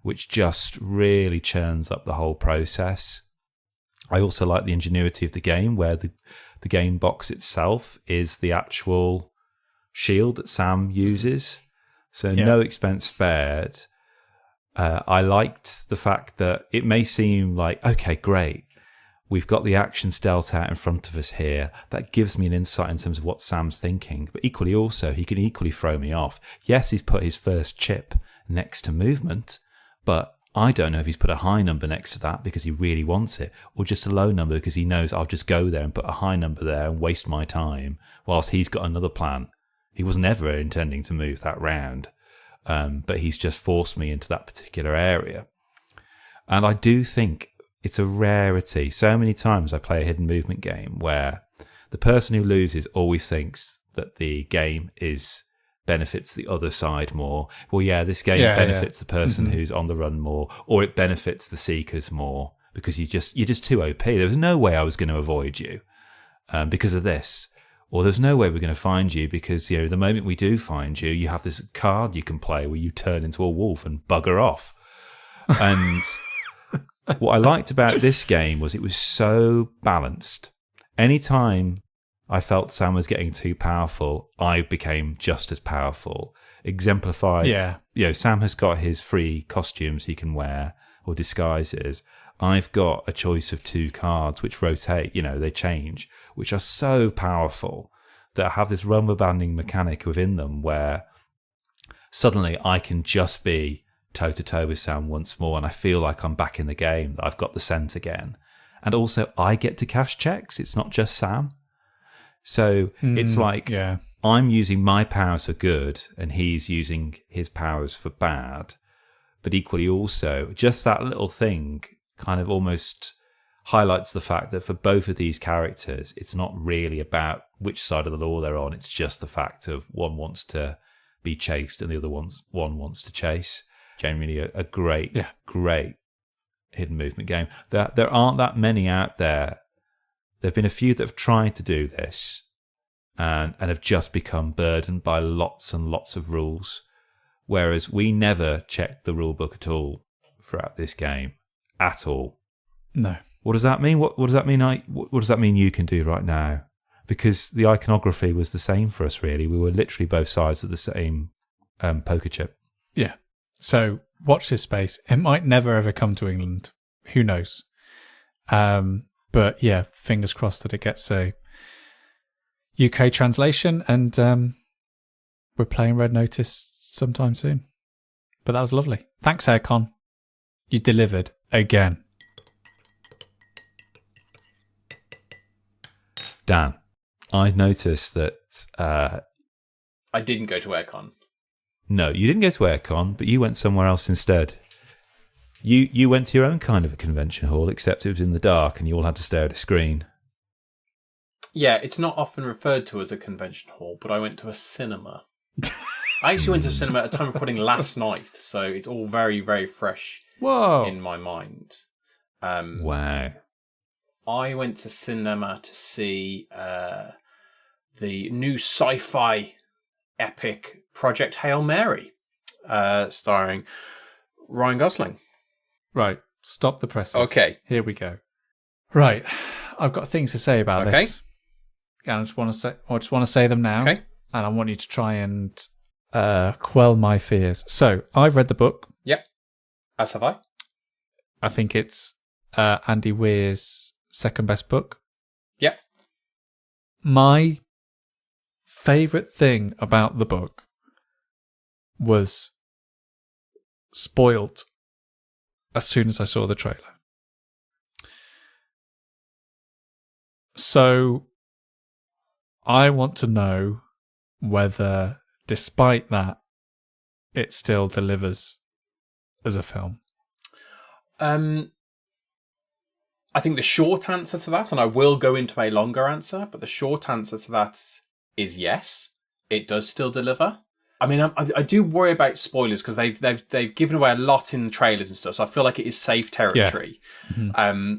which just really churns up the whole process. I also like the ingenuity of the game where the game box itself is the actual shield that Sam uses, so no expense spared. I liked the fact that it may seem like, okay, great, we've got the actions dealt out in front of us here. That gives me an insight in terms of what Sam's thinking, but equally also, he can equally throw me off. Yes, he's put his first chip next to movement, but I don't know if he's put a high number next to that because he really wants it, or just a low number because he knows I'll just go there and put a high number there and waste my time, whilst he's got another plan He was never intending to move that round, but he's just forced me into that particular area. And I do think it's a rarity. So many times I play a hidden movement game where the person who loses always thinks that the game benefits the other side more. Well, yeah, this game benefits the person who's on the run more, or it benefits the seekers more because you're just too OP. There was no way I was going to avoid you because of this, or there's no way we're going to find you because the moment we do find you, you have this card you can play where you turn into a wolf and bugger off. And what I liked about this game was it was so balanced. Anytime I felt Sam was getting too powerful, I became just as powerful. Exemplified. Yeah. Sam has got his free costumes he can wear or disguises. I've got a choice of 2 cards which rotate, they change, which are so powerful that have this rubber banding mechanic within them where suddenly I can just be toe-to-toe with Sam once more and I feel like I'm back in the game, that I've got the scent again. And also I get to cash checks. It's not just Sam. So it's like I'm using my powers for good and he's using his powers for bad. But equally also, just that little thing kind of almost highlights the fact that for both of these characters, it's not really about which side of the law they're on. It's just the fact of one wants to be chased and the other one wants to chase. Genuinely a great hidden movement game. There aren't that many out there. There have been a few that have tried to do this and have just become burdened by lots and lots of rules, whereas we never checked the rule book at all throughout this game, at all. No. What does that mean? What does that mean? What does that mean you can do right now? Because the iconography was the same for us, really. We were literally both sides of the same poker chip. Yeah. So watch this space. It might never ever come to England. Who knows? But yeah, fingers crossed that it gets a UK translation and we're playing Red Notice sometime soon. But that was lovely. Thanks, AireCon. You delivered again. Dan, I noticed that... I didn't go to AireCon. No, you didn't go to AireCon, but you went somewhere else instead. You went to your own kind of a convention hall, except it was in the dark and you all had to stare at a screen. Yeah, it's not often referred to as a convention hall, but I went to a cinema. I actually went to a cinema at a time of recording last night, so it's all very, very fresh in my mind. Wow. I went to cinema to see the new sci-fi epic Project Hail Mary, starring Ryan Gosling. Right, stop the presses. Okay. Here we go. Right, I've got things to say about this. And I just want to say them now. Okay. And I want you to try and quell my fears. So, I've read the book. Yep. As have I. I think it's Andy Weir's second best book. Yep. My favourite thing about the book was spoiled as soon as I saw the trailer. So I want to know whether, despite that, it still delivers as a film. I think the short answer to that, and I will go into a longer answer, but the short answer to that is yes, it does still deliver. I mean, I do worry about spoilers because they've given away a lot in the trailers and stuff, so I feel like it is safe territory. Yeah. Mm-hmm.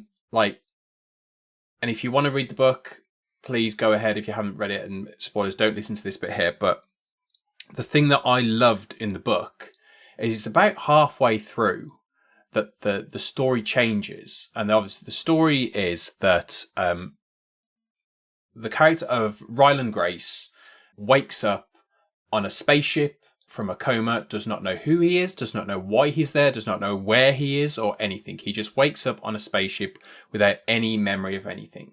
And if you want to read the book, please go ahead if you haven't read it, and spoilers, don't listen to this bit here. But the thing that I loved in the book is it's about halfway through that the story changes. And obviously the story is that the character of Ryland Grace wakes up on a spaceship from a coma, does not know who he is, does not know why he's there, does not know where he is or anything. He just wakes up on a spaceship without any memory of anything.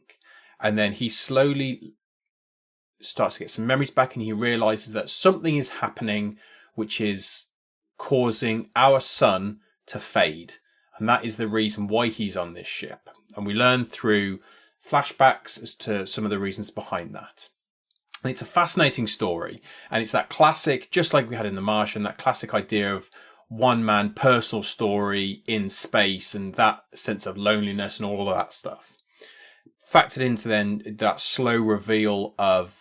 And then he slowly starts to get some memories back, and he realizes that something is happening which is causing our son to fade. And that is the reason why he's on this ship. And we learn through flashbacks as to some of the reasons behind that. And it's a fascinating story. And it's that classic, just like we had in The Martian, that classic idea of one-man personal story in space and that sense of loneliness and all of that stuff. Factored into then that slow reveal of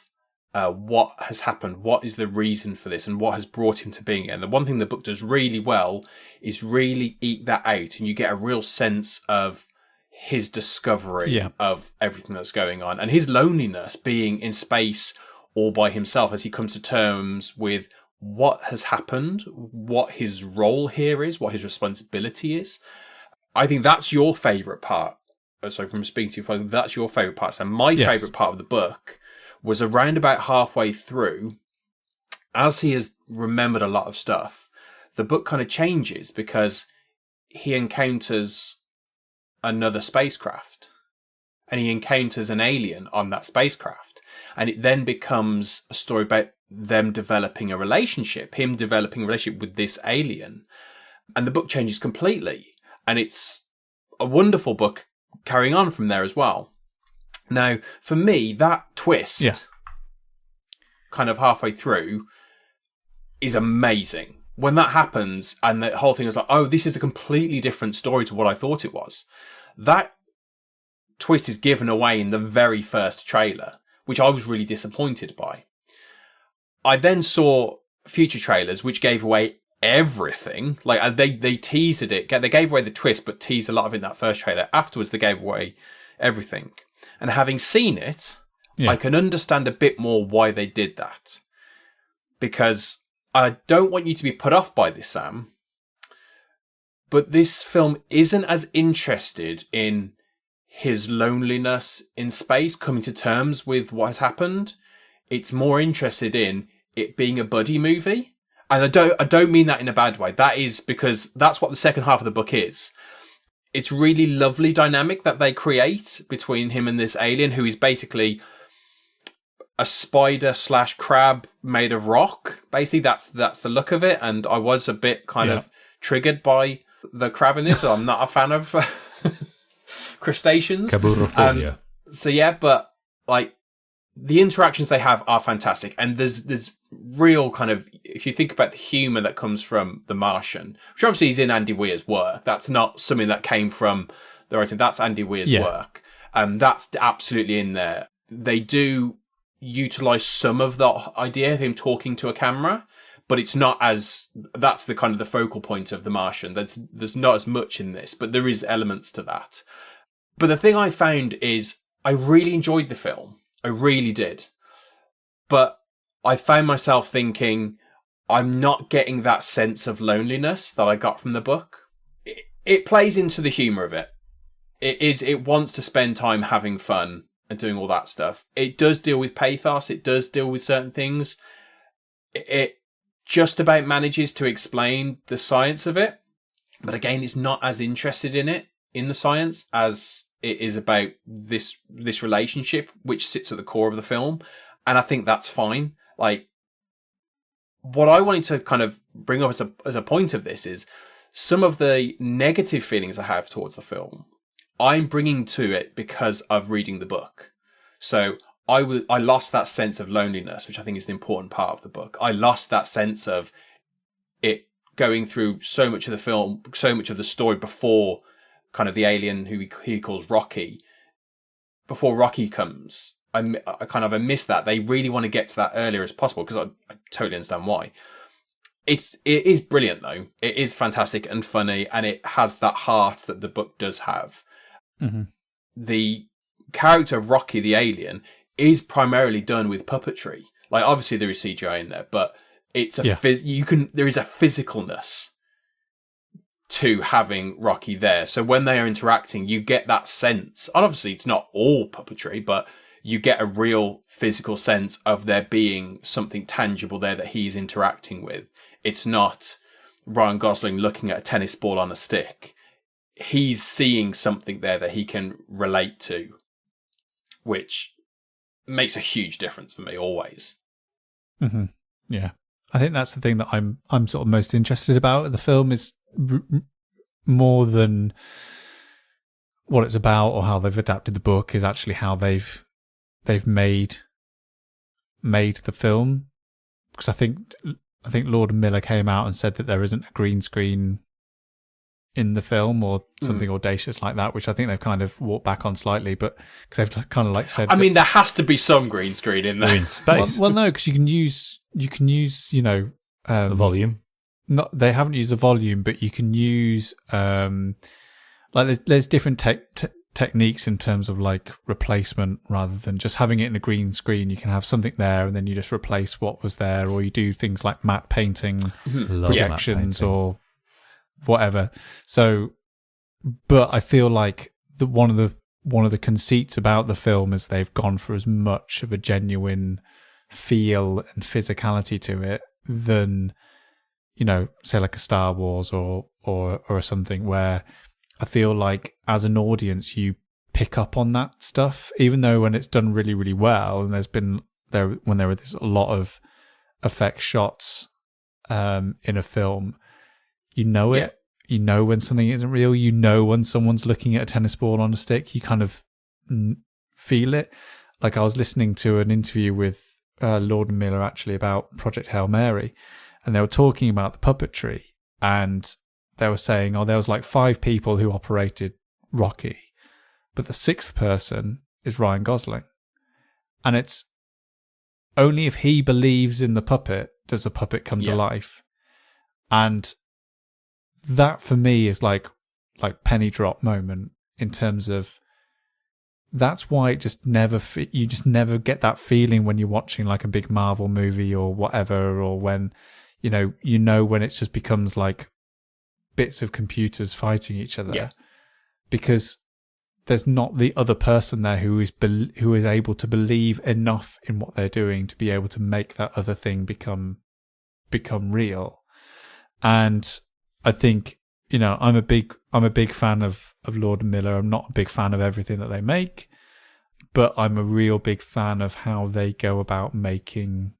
what has happened, what is the reason for this, and what has brought him to being here. And the one thing the book does really well is really eke that out, and you get a real sense of his discovery of everything that's going on, and his loneliness being in space all by himself as he comes to terms with what has happened, what his role here is, what his responsibility is. I think that's your favourite part. So from speaking to you, that's your favourite part. So my favourite part of the book was around about halfway through. As he has remembered a lot of stuff, the book kind of changes because he encounters another spacecraft and he encounters an alien on that spacecraft. And it then becomes a story about them developing a relationship, him developing a relationship with this alien. And the book changes completely. And it's a wonderful book carrying on from there as well. Now, for me, that twist, kind of halfway through, is amazing. When that happens, and the whole thing is like, oh, this is a completely different story to what I thought it was. That twist is given away in the very first trailer, which I was really disappointed by. I then saw future trailers which gave away everything. Like they teased it. They gave away the twist, but teased a lot of it in that first trailer. Afterwards, they gave away everything. And having seen it, I can understand a bit more why they did that. Because I don't want you to be put off by this, Sam, but this film isn't as interested in his loneliness in space, coming to terms with what has happened. It's more interested in it being a buddy movie. And I don't mean that in a bad way. That is because that's what the second half of the book is. It's really lovely dynamic that they create between him and this alien who is basically a spider / crab made of rock. Basically, that's the look of it. And I was a bit kind of triggered by the crab in this. So I'm not a fan of crustaceans. But like the interactions they have are fantastic. And there's real kind of, if you think about the humour that comes from The Martian, which obviously is in Andy Weir's work, that's not something that came from the writing, that's Andy Weir's work. That's absolutely in there. They do utilise some of the idea of him talking to a camera, but it's not as, that's the kind of the focal point of The Martian. There's not as much in this, but there is elements to that. But the thing I found is I really enjoyed the film. I really did. But I found myself thinking, I'm not getting that sense of loneliness that I got from the book. It plays into the humour of it. It wants to spend time having fun and doing all that stuff. It does deal with pathos. It does deal with certain things. It just about manages to explain the science of it. But again, it's not as interested in it, in the science, as it is about this relationship, which sits at the core of the film. And I think that's fine. Like, what I wanted to kind of bring up as a point of this is some of the negative feelings I have towards the film, I'm bringing to it because of reading the book. So I lost that sense of loneliness, which I think is an important part of the book. I lost that sense of it going through so much of the film, so much of the story before kind of the alien who he calls Rocky. Before Rocky comes, I miss that. They really want to get to that earlier as possible because I totally understand why. It is brilliant though. It is fantastic and funny, and it has that heart that the book does have. Mm-hmm. The character of Rocky the alien is primarily done with puppetry. Like obviously there is CGI in there, but it's there is a physicalness to having Rocky there. So when they are interacting, you get that sense. And obviously it's not all puppetry, but you get a real physical sense of there being something tangible there that he's interacting with. It's not Ryan Gosling looking at a tennis ball on a stick. He's seeing something there that he can relate to, which makes a huge difference for me always. Mm-hmm. Yeah. I think that's the thing that I'm sort of most interested about. The film is more than what it's about or how they've adapted the book, is actually how they've made made the film, because I think Lord and Miller came out and said that there isn't a green screen in the film or something audacious like that, which I think they've kind of walked back on slightly, but because they've kind of like said, I mean, there has to be some green screen in there. In space. Well, no, because you can use the volume. Not they haven't used the volume, but you can use like there's different techniques in terms of like replacement rather than just having it in a green screen. You can have something there and then you just replace what was there, or you do things like matte painting, projections, or whatever. So, but I feel like one of the conceits about the film is they've gone for as much of a genuine feel and physicality to it than, say like a Star Wars or something, where I feel like as an audience you pick up on that stuff, even though when it's done really, really well, and when there were a lot of effect shots in a film, it. You know when something isn't real. You know when someone's looking at a tennis ball on a stick. You kind of feel it. Like I was listening to an interview with Lord and Miller actually about Project Hail Mary, and they were talking about the puppetry, and they were saying, there was like 5 people who operated Rocky, but the 6th person is Ryan Gosling. And it's only if he believes in the puppet does the puppet come to life. And that for me is like penny drop moment in terms of that's why it just never you just never get that feeling when you're watching like a big Marvel movie or whatever, or when when it just becomes like bits of computers fighting each other, because there's not the other person there who is able to believe enough in what they're doing to be able to make that other thing become real. And I think, I'm a big fan of Lord and Miller. I'm not a big fan of everything that they make, but I'm a real big fan of how they go about making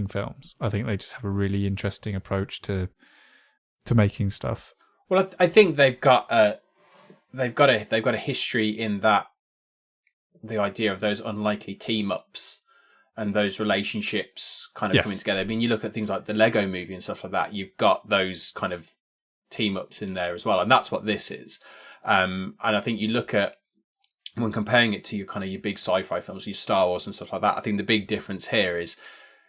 films. I think they just have a really interesting approach to making stuff. Well, I think they've got a history in that the idea of those unlikely team ups and those relationships kind of coming together. I mean, you look at things like the Lego movie and stuff like that, you've got those kind of team ups in there as well. And that's what this is. And I think you look at, when comparing it to your big sci-fi films, your Star Wars and stuff like that, I think the big difference here is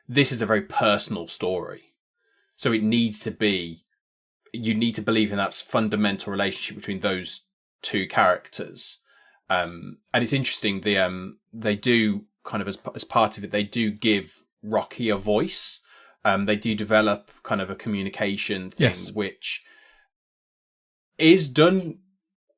this is a very personal story. So you need to believe in that fundamental relationship between those 2 characters. And it's interesting, they do kind of as part of it, they do give Rocky a voice. They do develop kind of a communication thing, which is done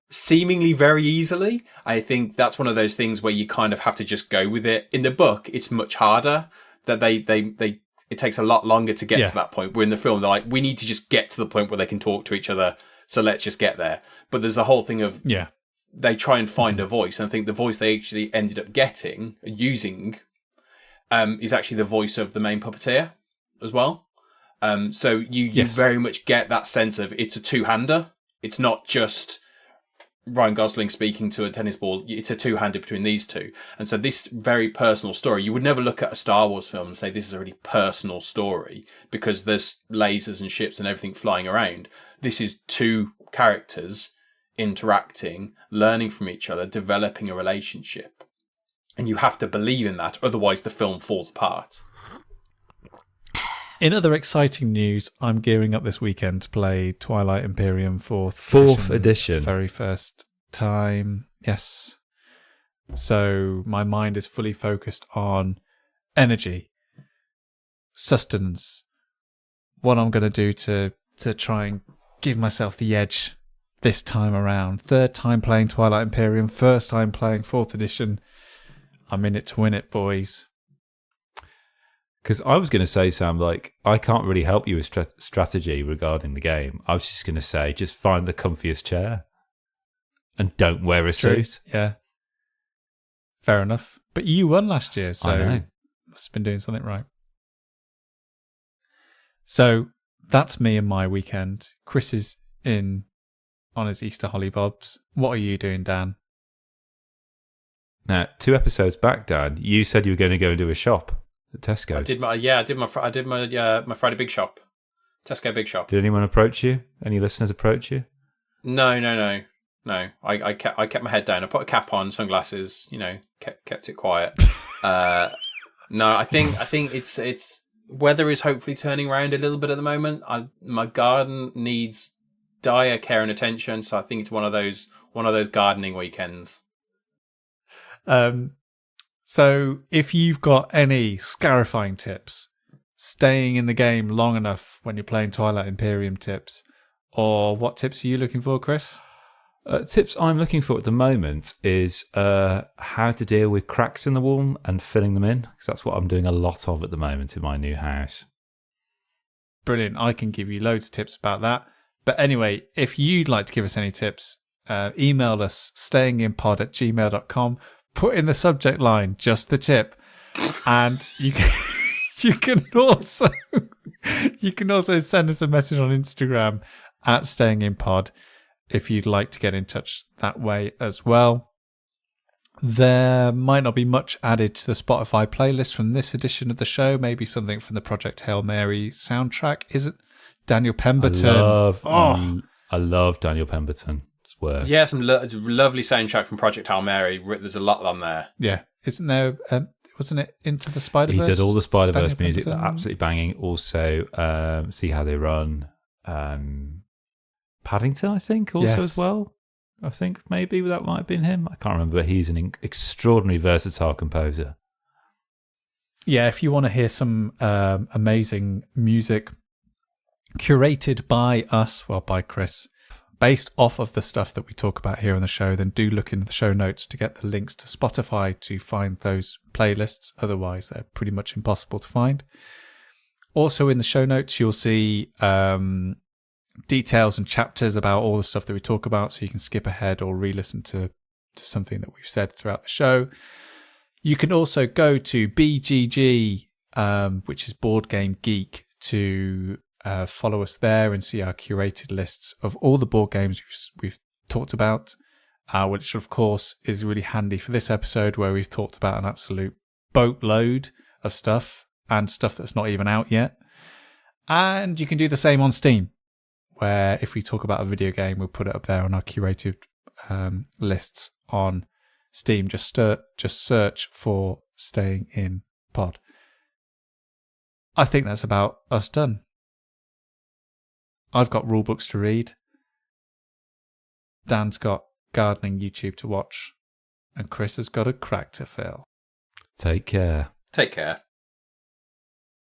seemingly very easily. I think that's one of those things where you kind of have to just go with it. In the book, it's much harder. That it takes a lot longer to get to that point. Where in the film, they're like, we need to just get to the point where they can talk to each other. So let's just get there. But there's the whole thing of they try and find a voice. And I think the voice they actually ended up using, is actually the voice of the main puppeteer as well. So you very much get that sense of it's a two-hander. It's not just Ryan Gosling speaking to a tennis ball. It's a two-hander between these two. And so this very personal story, you would never look at a Star Wars film and say this is a really personal story because there's lasers and ships and everything flying around. This is 2 characters interacting, learning from each other, developing a relationship. And you have to believe in that, otherwise the film falls apart. In other exciting news, I'm gearing up this weekend to play Twilight Imperium 4th edition. Very first time. Yes. So my mind is fully focused on energy, sustenance, what I'm going to do to try and give myself the edge this time around. 3rd time playing Twilight Imperium, 1st time playing 4th edition. I'm in it to win it, boys. Because I was going to say, Sam, like, I can't really help you with strategy regarding the game. I was just going to say, just find the comfiest chair and don't wear a suit. Yeah. Fair enough. But you won last year, so I know. Must have been doing something right. So that's me and my weekend. Chris is in on his Easter hollybobs. What are you doing, Dan? Now, 2 episodes back, Dan, you said you were going to go and do a shop at Tesco. I did my Friday Big Shop, Tesco Big Shop. Did anyone approach you? Any listeners approach you? No. I kept my head down. I put a cap on, sunglasses. Kept it quiet. No, I think it's weather is hopefully turning around a little bit at the moment. My garden needs dire care and attention, so I think it's one of those gardening weekends. So if you've got any scarifying tips, staying in the game long enough when you're playing Twilight Imperium tips, or what tips are you looking for, Chris? Tips I'm looking for at the moment is how to deal with cracks in the wall and filling them in, because that's what I'm doing a lot of at the moment in my new house. Brilliant. I can give you loads of tips about that. But anyway, if you'd like to give us any tips, email us stayinginpod@gmail.com. Put in the subject line just the tip, and you can also send us a message on Instagram @stayinginpod if you'd like to get in touch that way as well. There might not be much added to the Spotify playlist from this edition of the show. Maybe something from the Project Hail Mary soundtrack. Is it Daniel Pemberton? I love Daniel Pemberton's work. Yeah, some lovely soundtrack from Project Hail Mary. There's a lot on there. Yeah, isn't there? Wasn't it Into the Spider-Verse? He did all the Spider-Verse Daniel music. Pemberton? They're absolutely banging. Also, See How They Run. Paddington, I think, also as well. I think maybe that might have been him. I can't remember, but he's an extraordinarily versatile composer. Yeah, if you want to hear some amazing music curated by us, well, by Chris, based off of the stuff that we talk about here on the show, then do look in the show notes to get the links to Spotify to find those playlists. Otherwise, they're pretty much impossible to find. Also in the show notes, you'll see details and chapters about all the stuff that we talk about, so you can skip ahead or re-listen to something that we've said throughout the show. You can also go to BGG, which is Board Game Geek, to follow us there and see our curated lists of all the board games we've talked about, which of course is really handy for this episode where we've talked about an absolute boatload of stuff and stuff that's not even out yet. And you can do the same on Steam, where if we talk about a video game, we'll put it up there on our curated lists on Steam. Just search for Staying in Pod. I think that's about us done. I've got rule books to read. Dan's got gardening YouTube to watch. And Chris has got a crack to fill. Take care. Take care.